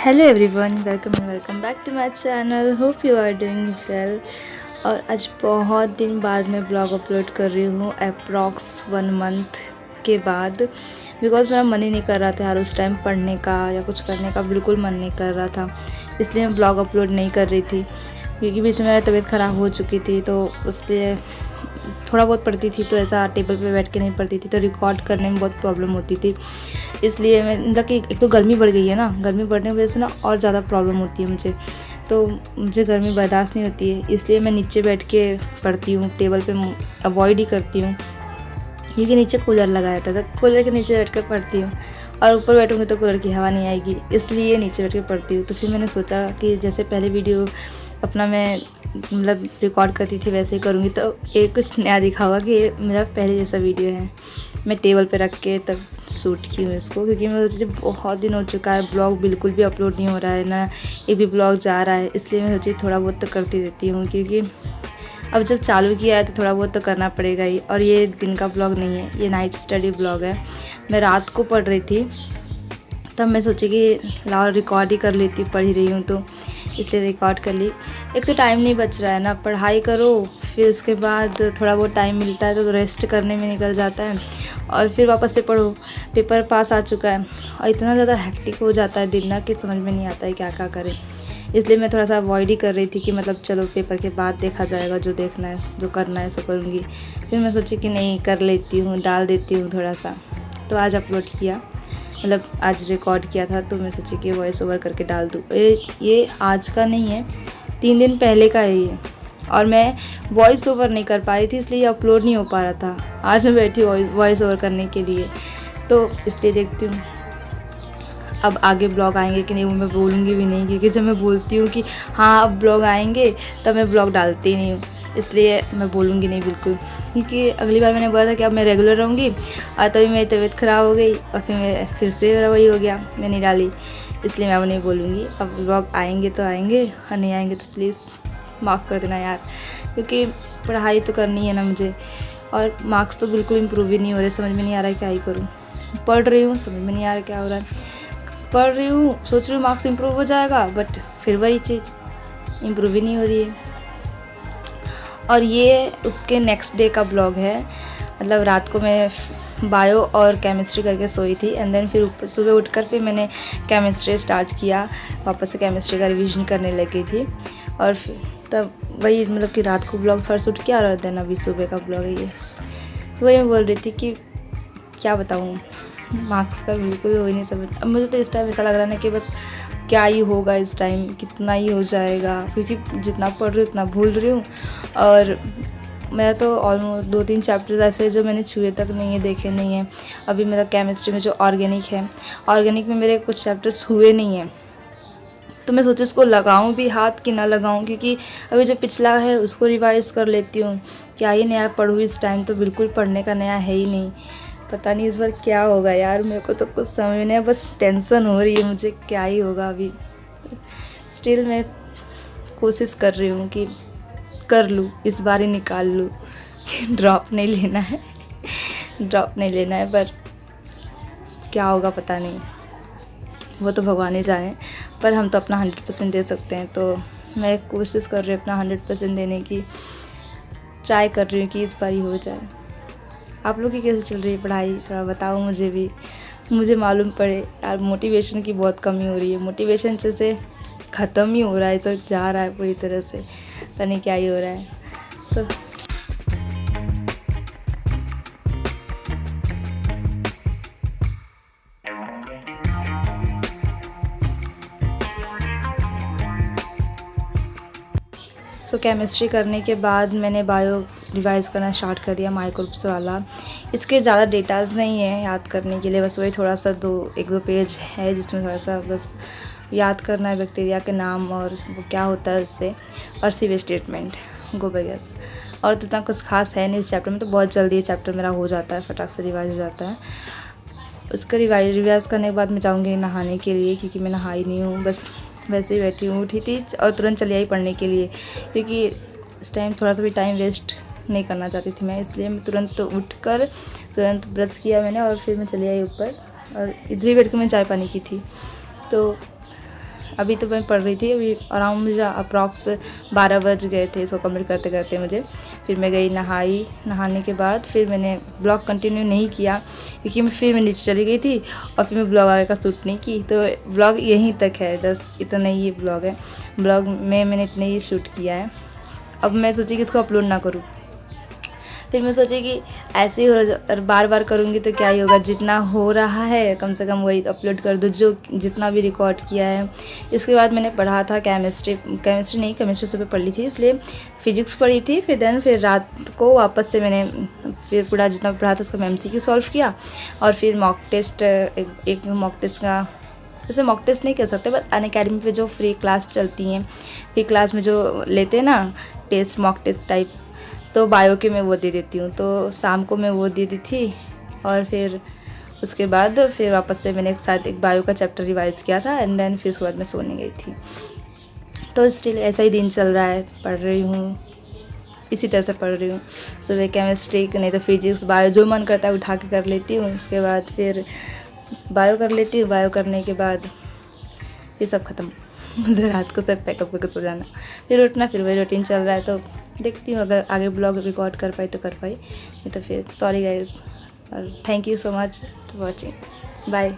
Hello everyone, welcome back to my channel. Hope you are doing well. और आज बहुत दिन बाद मैं ब्लॉग अपलोड कर रही हूँ, अप्रॉक्स 1 मंथ के बाद। बिकॉज़ मेरा मन ही नहीं कर रहा था यार उस टाइम पढ़ने का या कुछ करने का, बिल्कुल मन नहीं कर रहा था। इसलिए मैं ब्लॉग अपलोड नहीं कर रही थी, क्योंकि बीच में मेरी तबीयत ख़राब हो चुकी थी। तो उसलिए थोड़ा बहुत पढ़ती थी तो ऐसा टेबल पे बैठ के नहीं पढ़ती थी, तो रिकॉर्ड करने में बहुत प्रॉब्लम होती थी। इसलिए मैं मतलब कि एक तो गर्मी बढ़ गई है ना, गर्मी बढ़ने की वजह से ना और ज़्यादा प्रॉब्लम होती है मुझे। तो मुझे गर्मी बर्दाश्त नहीं होती है, इसलिए मैं नीचे बैठ के पढ़ती हूँ, टेबल पे अवॉइड ही करती हूँ। क्योंकि नीचे कूलर लगाया था, तो कूलर के नीचे बैठ कर पढ़ती हूँ, और ऊपर बैठूँगी तो कूलर की हवा नहीं आएगी, इसलिए नीचे बैठ के पढ़ती हूँ। तो फिर मैंने सोचा कि जैसे पहले वीडियो अपना मैं मतलब रिकॉर्ड करती थी वैसे ही करूँगी, तो एक कुछ नया दिखा होगा कि ये मेरा पहले जैसा वीडियो है। मैं टेबल पे रख के तब शूट की हूँ इसको, क्योंकि मैं सोची बहुत दिन हो चुका है, ब्लॉग बिल्कुल भी अपलोड नहीं हो रहा है ना, एक भी ब्लॉग जा रहा है। इसलिए मैं सोची थोड़ा बहुत तो करती रहती हूँ, क्योंकि अब जब चालू किया है तो थोड़ा बहुत तो करना पड़ेगा ही। और ये दिन का ब्लॉग नहीं है, ये नाइट स्टडी ब्लॉग है। मैं रात को पढ़ रही थी, तब मैं सोची कि लाओ रिकॉर्ड ही कर लेती हूँ, पढ़ ही रही हूँ तो इसलिए रिकॉर्ड कर ली। एक तो टाइम नहीं बच रहा है ना, पढ़ाई करो फिर उसके बाद थोड़ा बहुत टाइम मिलता है तो रेस्ट करने में निकल जाता है, और फिर वापस से पढ़ो। पेपर पास आ चुका है और इतना ज़्यादा हेक्टिक हो जाता है दिन ना कि समझ में नहीं आता है क्या क्या करें। इसलिए मैं थोड़ा सा अवॉइड ही कर रही थी कि मतलब चलो पेपर के बाद देखा जाएगा, जो देखना है जो करना है सो करूँगी। फिर मैं सोची कि नहीं, कर लेती हूँ, डाल देती हूँ थोड़ा सा। तो आज अपलोड किया, मतलब आज रिकॉर्ड किया था, तो मैं सोची कि वॉइस ओवर करके डाल दूँ। ये आज का नहीं है, 3 दिन पहले का है ये, और मैं वॉइस ओवर नहीं कर पा रही थी, इसलिए अपलोड नहीं हो पा रहा था। आज मैं बैठी वॉइस ओवर करने के लिए, तो इसलिए देखती हूँ अब आगे ब्लॉग आएंगे कि नहीं। वो मैं बोलूँगी भी नहीं, क्योंकि जब मैं बोलती हूँ कि हाँ अब ब्लॉग आएंगे, तब मैं ब्लॉग डालती ही नहीं हूँ। इसलिए मैं बोलूँगी नहीं बिल्कुल, क्योंकि अगली बार मैंने बोला था कि अब मैं रेगुलर रहूँगी, और तभी मेरी तबीयत ख़राब हो गई और फिर से मेरा वही हो गया, मैं नहीं डाली। इसलिए मैं अब नहीं बोलूँगी। अब ब्लॉग आएंगे तो आएंगे, और नहीं आएंगे तो प्लीज़ माफ़ कर देना यार, क्योंकि पढ़ाई तो करनी है ना मुझे। और मार्क्स तो बिल्कुल इम्प्रूव ही नहीं हो रहे, समझ में नहीं आ रहा है क्या ही करूँ। पढ़ रही हूँ, समझ में नहीं आ रहा क्या हो रहा है। पढ़ रही हूँ, सोच रही हूँ मार्क्स इम्प्रूव हो जाएगा, बट फिर वही चीज़ इम्प्रूव ही नहीं हो रही है। और ये उसके नेक्स्ट डे का ब्लॉग है। मतलब रात को मैं बायो और केमिस्ट्री करके सोई थी, एंड देन फिर सुबह उठकर फिर मैंने केमिस्ट्री स्टार्ट किया, वापस से केमिस्ट्री का रिवीजन करने लगी थी। और फिर तब वही मतलब कि रात को ब्लॉग थोड़ा शूट किया, और देन अभी सुबह का ब्लॉग है ये। तो वही मैं बोल रही थी कि क्या बताऊँ, मार्क्स का बिल्कुल हो ही नहीं समझ। अब मुझे तो इस टाइम ऐसा लग रहा है ना कि बस क्या ही होगा इस टाइम, कितना ही हो जाएगा, क्योंकि जितना पढ़ रही हूँ उतना भूल रही हूँ। और मेरा तो ऑलमोस्ट 2-3 चैप्टर्स ऐसे हैं जो मैंने छुए तक नहीं है, देखे नहीं हैं। अभी मेरा केमिस्ट्री में जो ऑर्गेनिक है, ऑर्गेनिक में मेरे कुछ चैप्टर्स हुए नहीं हैं, तो मैं सोची उसको लगाऊं भी हाथ कि ना लगाऊं, क्योंकि अभी जो पिछला है उसको रिवाइज़ कर लेती हूँ। क्या ही नया पढ़ूँ इस टाइम, तो बिल्कुल पढ़ने का नया है ही नहीं। पता नहीं इस बार क्या होगा यार, मेरे को तो कुछ समझ में नहीं, बस टेंशन हो रही है मुझे क्या ही होगा अभी। स्टिल मैं कोशिश कर रही हूँ कि कर लूँ, इस बार ही निकाल लूँ। ड्रॉप नहीं लेना है, ड्रॉप नहीं लेना है, पर क्या होगा पता नहीं, वो तो भगवान ही जाने। पर हम तो अपना 100% दे सकते हैं, तो मैं कोशिश कर रही हूँ अपना 100% देने की, ट्राई कर रही हूँ कि इस बार ही हो जाए। आप लोग की कैसे चल रही है पढ़ाई, थोड़ा बताओ मुझे भी, मुझे मालूम पड़े यार। मोटिवेशन की बहुत कमी हो रही है, मोटिवेशन जैसे ख़त्म ही हो रहा है, सब जा रहा है पूरी तरह से, पता नहीं क्या ही हो रहा है सब। सो केमिस्ट्री करने के बाद मैंने बायो रिवाइज़ करना स्टार्ट कर दिया, माइक्रोब्स वाला। इसके ज़्यादा डेटाज नहीं है याद करने के लिए, बस वही थोड़ा सा 1-2 पेज है जिसमें थोड़ा सा बस याद करना है, बैक्टीरिया के नाम और वो क्या होता है उससे, और सीवेज ट्रीटमेंट, गोबर गैस। और तो इतना कुछ खास है नहीं इस चैप्टर में, तो बहुत जल्दी ये चैप्टर मेरा हो जाता है, फटाक से रिवाइज हो जाता है। उसका रिवाइज़ करने के बाद मैं जाऊँगी नहाने के लिए, क्योंकि मैं नहाई नहीं हूँ, बस वैसे ही बैठी हूँ। उठी थी और तुरंत चली आई पढ़ने के लिए, क्योंकि इस टाइम थोड़ा सा भी टाइम वेस्ट नहीं करना चाहती थी मैं, इसलिए मैं तुरंत उठकर तुरंत ब्रश किया मैंने, और फिर मैं चली आई ऊपर, और इधर ही बैठ के मैं चाय पानी की थी। तो अभी तो मैं पढ़ रही थी, अभी अराउंड मुझे अप्रॉक्स 12 बज गए थे इसको कंप्लीट करते करते मुझे। फिर मैं गई नहाने के बाद फिर मैंने ब्लॉग कंटिन्यू नहीं किया क्योंकि मैं नीचे चली गई थी और फिर मैं ब्लॉग आगे का शूट नहीं की। तो ब्लॉग यहीं तक है, बस इतना ही ये ब्लॉग है। ब्लॉग में मैंने इतने ही शूट किया है। अब मैं सोची कि इसको अपलोड ना करूँ, फिर मैं सोची कि ऐसे ही हो बार बार करूँगी तो क्या ही होगा, जितना हो रहा है कम से कम वही अपलोड कर दूँ जो जितना भी रिकॉर्ड किया है। इसके बाद मैंने पढ़ा था केमिस्ट्री सुबह पढ़ ली थी, इसलिए फिजिक्स पढ़ी थी। फिर रात को वापस से मैंने फिर पूरा जितना पढ़ा था उसका MCQ सॉल्व किया और फिर मॉक टेस्ट एक मॉक टेस्ट का, जैसे मॉक टेस्ट नहीं कह सकते बट अनअकैडमी पे जो फ्री क्लास चलती हैं, फ्री क्लास में जो लेते हैं ना टेस्ट, मॉक टेस्ट टाइप, तो बायो के मैं वो दे देती हूँ। तो शाम को मैं वो दे दी थी और फिर उसके बाद फिर वापस से मैंने एक बायो का चैप्टर रिवाइज़ किया था एंड देन फिर उसके बाद मैं सोने गई थी। तो स्टिल ऐसा ही दिन चल रहा है, पढ़ रही हूँ, इसी तरह से पढ़ रही हूँ। सुबह केमिस्ट्री नहीं तो फिजिक्स, बायो जो मन करता है उठा के कर लेती हूँ। उसके बाद फिर बायो कर लेती हूँ, बायो करने के बाद ये सब ख़त्म। रात को सब पैकअप करके सो जाना, फिर उठना, फिर वही रूटीन चल रहा है। तो देखती हूँ अगर आगे ब्लॉग रिकॉर्ड कर पाई तो कर पाई, नहीं तो फिर सॉरी गाइज़ और thank you so much for watching, bye.